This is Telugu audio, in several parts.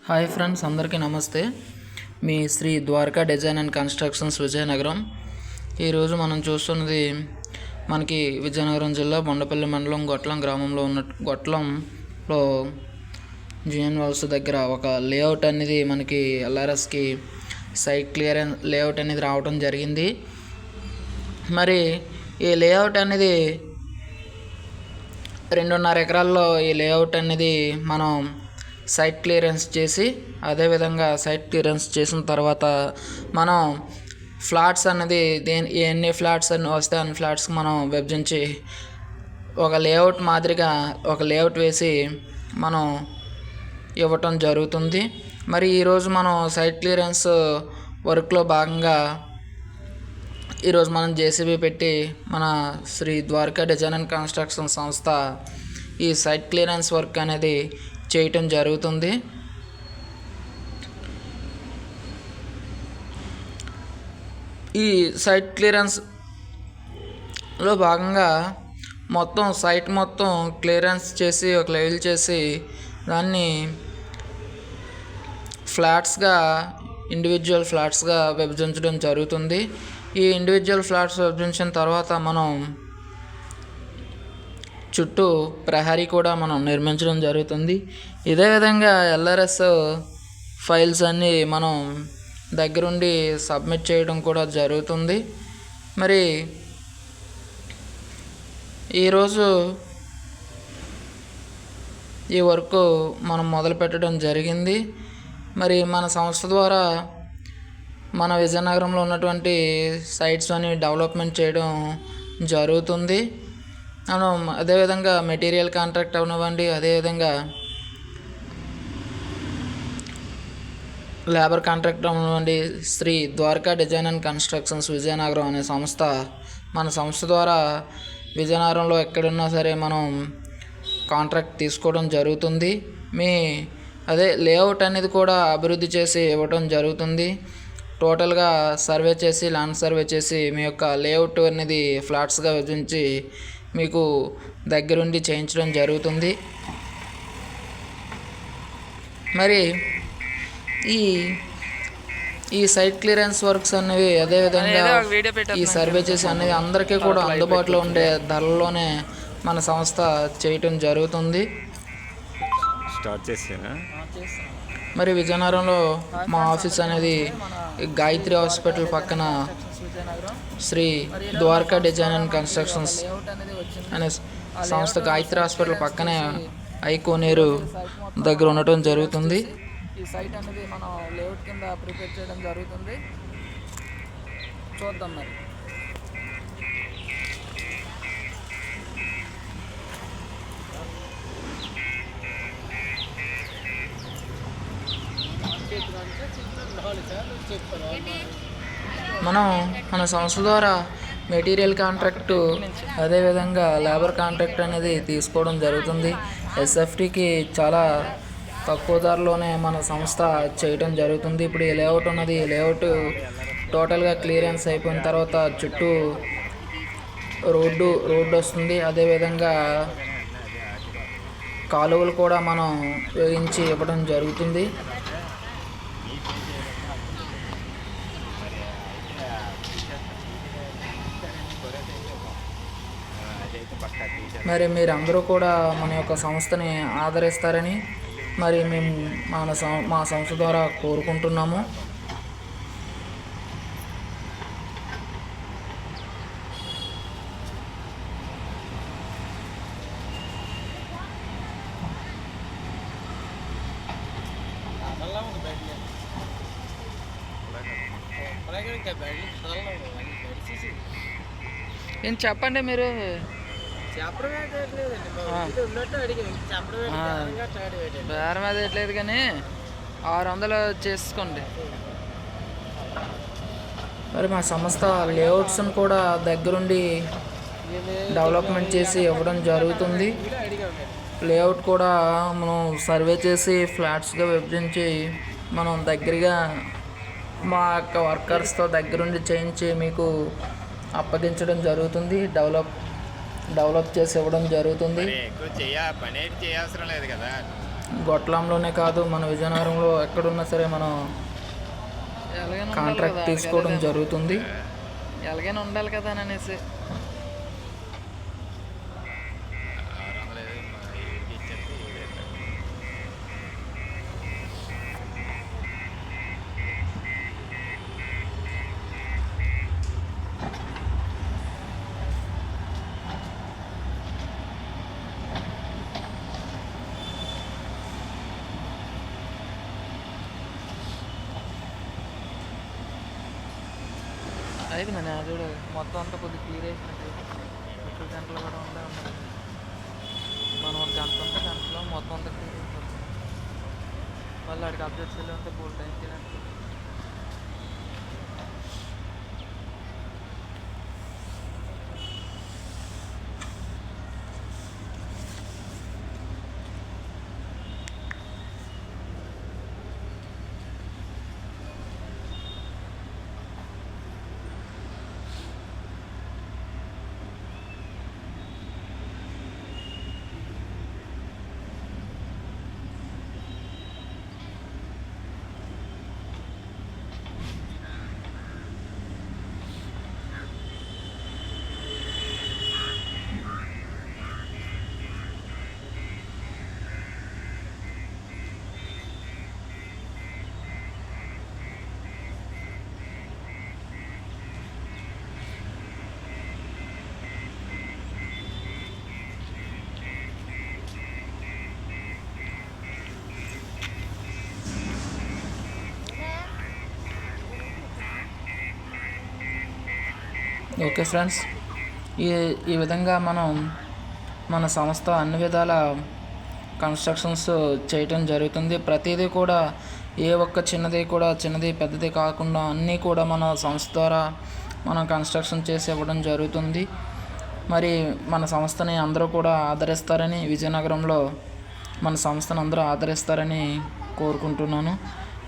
హాయ్ ఫ్రెండ్స్, అందరికీ నమస్తే. మీ Sri Dwaraka design and constructions Vizianagaram. ఈరోజు మనం చూస్తున్నది మనకి విజయనగరం జిల్లా బొండపల్లి మండలం గొట్లం గ్రామంలో ఉన్న గొట్లంలో జిఎన్ వలస దగ్గర ఒక లేఅవుట్ అనేది మనకి ఎల్ఆర్ఎస్కి సైట్ క్లియరెన్స్ లేఅవుట్ అనేది రావడం జరిగింది. మరి ఈ లేఅవుట్ అనేది 2.5 ఎకరాల్లో ఈ లేఅవుట్ అనేది మనం సైట్ క్లియరెన్స్ చేసి, అదేవిధంగా సైట్ క్లియరెన్స్ చేసిన తర్వాత మనం ఫ్లాట్స్ అన్నది ఎన్ని ఫ్లాట్స్ అని వస్తే అన్ని ఫ్లాట్స్కి మనం విభజించి ఒక లేఅవుట్ మాదిరిగా ఒక లేఅవుట్ వేసి మనం ఇవ్వటం జరుగుతుంది. మరి ఈరోజు మనం సైట్ క్లియరెన్స్ వర్క్లో భాగంగా ఈరోజు మనం జేసీబీ పెట్టి మన Shri Dwaraka design and construction సంస్థ ఈ సైట్ క్లియరెన్స్ వర్క్ అనేది చేయటం జరుగుతుంది. ఈ సైట్ క్లియరెన్స్లో భాగంగా మొత్తం సైట్ మొత్తం క్లియరెన్స్ చేసి ఒక లెవెల్ చేసి దాన్ని ఇండివిజువల్ ఫ్లాట్స్గా విభజించడం జరుగుతుంది. ఈ ఇండివిజువల్ ఫ్లాట్స్ విభజించిన తర్వాత మనం చుట్టూ ప్రహరీ కూడా మనం నిర్మించడం జరుగుతుంది. ఇదే విధంగా ఎల్ఆర్ఎస్ ఫైల్స్ అన్నీ మనం దగ్గరుండి సబ్మిట్ చేయడం కూడా జరుగుతుంది. మరి ఈరోజు ఈ వర్క్ మనం మొదలు పెట్టడం జరిగింది. మరి మన సంస్థ ద్వారా మన విజయనగరంలో ఉన్నటువంటి సైట్స్ అని డెవలప్మెంట్ చేయడం జరుగుతుంది. మనం అదేవిధంగా మెటీరియల్ కాంట్రాక్ట్ అవనివ్వండి, అదేవిధంగా లేబర్ కాంట్రాక్ట్ అవనివ్వండి, Shri Dwaraka design and constructions Vizianagaram అనే సంస్థ మన సంస్థ ద్వారా విజయనగరంలో ఎక్కడున్నా సరే మనం కాంట్రాక్ట్ తీసుకోవడం జరుగుతుంది. లేఅవుట్ అనేది కూడా అభివృద్ధి చేసి ఇవ్వడం జరుగుతుంది. టోటల్గా సర్వే చేసి ల్యాండ్ సర్వే చేసి మీ యొక్క లేఅవుట్ అనేది ఫ్లాట్స్గా విభజించి మీకు దగ్గరుండి చేయించడం జరుగుతుంది. మరి ఈ సైట్ క్లియరెన్స్ వర్క్స్ అనేవి అదేవిధంగా ఈ సర్వే చేసి అనేది అందరికీ కూడా అందుబాటులో ఉండే ధరల్లోనే మన సంస్థ చేయటం జరుగుతుంది. మరి విజయనగరంలో మా ఆఫీస్ అనేది గాయత్రి హాస్పిటల్ పక్కన Shri Dwaraka design and constructions అనే సంస్థ గాయత్రి హాస్పిటల్ పక్కనే ఐకోనేరు దగ్గర ఉండటం జరుగుతుంది. ఈ సైట్ అనేది మనం లేఅవుట్ కింద ప్రిపేర్ చేయడం జరుగుతుంది. చూద్దాం మరి. మన సంస్థ ద్వారా మెటీరియల్ కాంట్రాక్టు అదేవిధంగా లేబర్ కాంట్రాక్ట్ అనేది తీసుకోవడం జరుగుతుంది. ఎస్ఎఫ్టీకి చాలా తక్కువ ధరలోనే మన సంస్థ చేయడం జరుగుతుంది. ఇప్పుడు ఈ లేఅవుట్ ఉన్నది. ఈ లేఅవుట్ టోటల్గా క్లియరెన్స్ అయిపోయిన తర్వాత చుట్టూ రోడ్డు వస్తుంది. అదేవిధంగా కాలువలు కూడా మనం వేయించి ఇవ్వడం జరుగుతుంది. మరి మీరందరూ కూడా మన యొక్క సంస్థని ఆదరిస్తారని మరి మేము మా సంస్థ ద్వారా కోరుకుంటున్నాము. ఏం చెప్పండి మీరు. బేరం అది ఎట్లేదు కానీ 600 చేసుకోండి. మరి మా సంస్థ లేఅవుట్స్ని కూడా దగ్గరుండి డెవలప్మెంట్ చేసి ఇవ్వడం జరుగుతుంది. లేఅవుట్ కూడా మనం సర్వే చేసి ఫ్లాట్స్గా విభజించి మనం దగ్గరగా మా యొక్క వర్కర్స్తో దగ్గరుండి చేయించి మీకు అప్పగించడం జరుగుతుంది. డెవలప్ చేసి ఇవ్వడం జరుగుతుంది. గొట్లంలోనే కాదు, మన విజయనగరంలో ఎక్కడున్నా సరే మనం కాంట్రాక్ట్ తీసుకోవడం జరుగుతుంది. ఎలాగైనా ఉండాలి కదా అని అనేసి. అయితే మన చూడు మొత్తం అంతా కొద్దిగా క్లియర్ చేసినట్టు ఎక్కువ గంటలు కూడా ఉన్నాయి. మనం ఒక గంట ఉంటే గంటలో మొత్తం అంతా క్లియర్ అయిపోతుంది. మళ్ళీ అడిగి అప్డేట్స్ వెళ్ళి ఉంటే బోల్ టైం తినట్టు. ఓకే ఫ్రెండ్స్, ఈ విధంగా మనం మన సంస్థ అన్ని విధాల కన్స్ట్రక్షన్స్ చేయటం జరుగుతుంది. ప్రతిదీ కూడా ఏ ఒక్క చిన్నది పెద్దది కాకుండా అన్నీ కూడా మన సంస్థ ద్వారా మనం కన్స్ట్రక్షన్ చేసి ఇవ్వడం జరుగుతుంది. మరి మన సంస్థని అందరూ కూడా ఆదరిస్తారని, విజయనగరంలో మన సంస్థను అందరూ ఆదరిస్తారని కోరుకుంటున్నాను.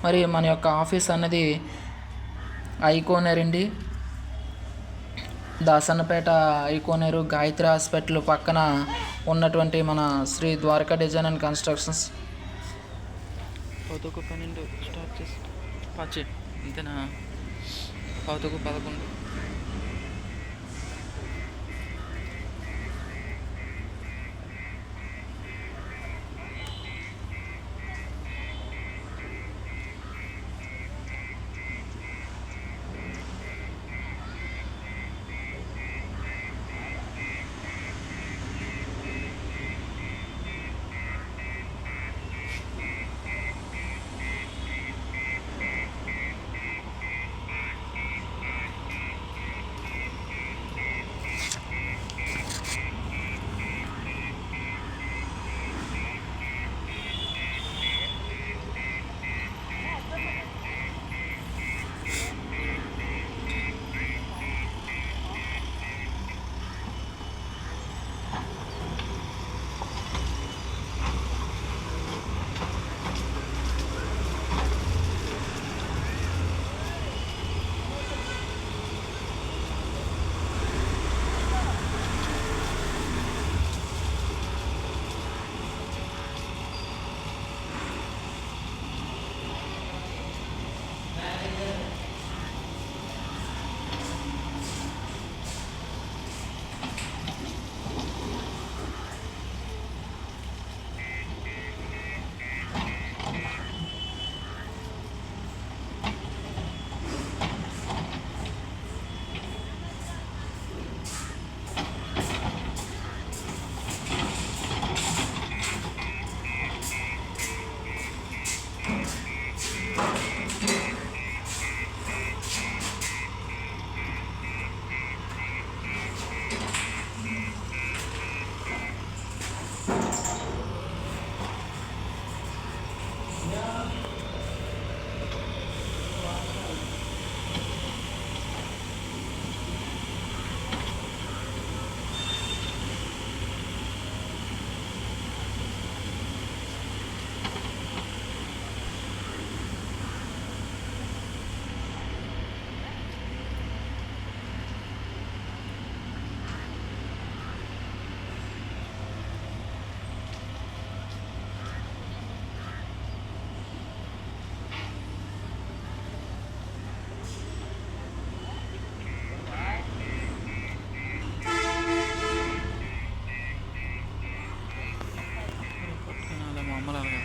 మరి మన యొక్క ఆఫీస్ అనేది ఐకోనేర్ అండి, దాసన్నపేట ఐకోనేరు గాయత్రి హాస్పిటల్ పక్కన ఉన్నటువంటి మన Shri Dwaraka design and constructions. 11:12 start చేసి పచ్చి ఇంతేనా 11:11. నమ్మలేను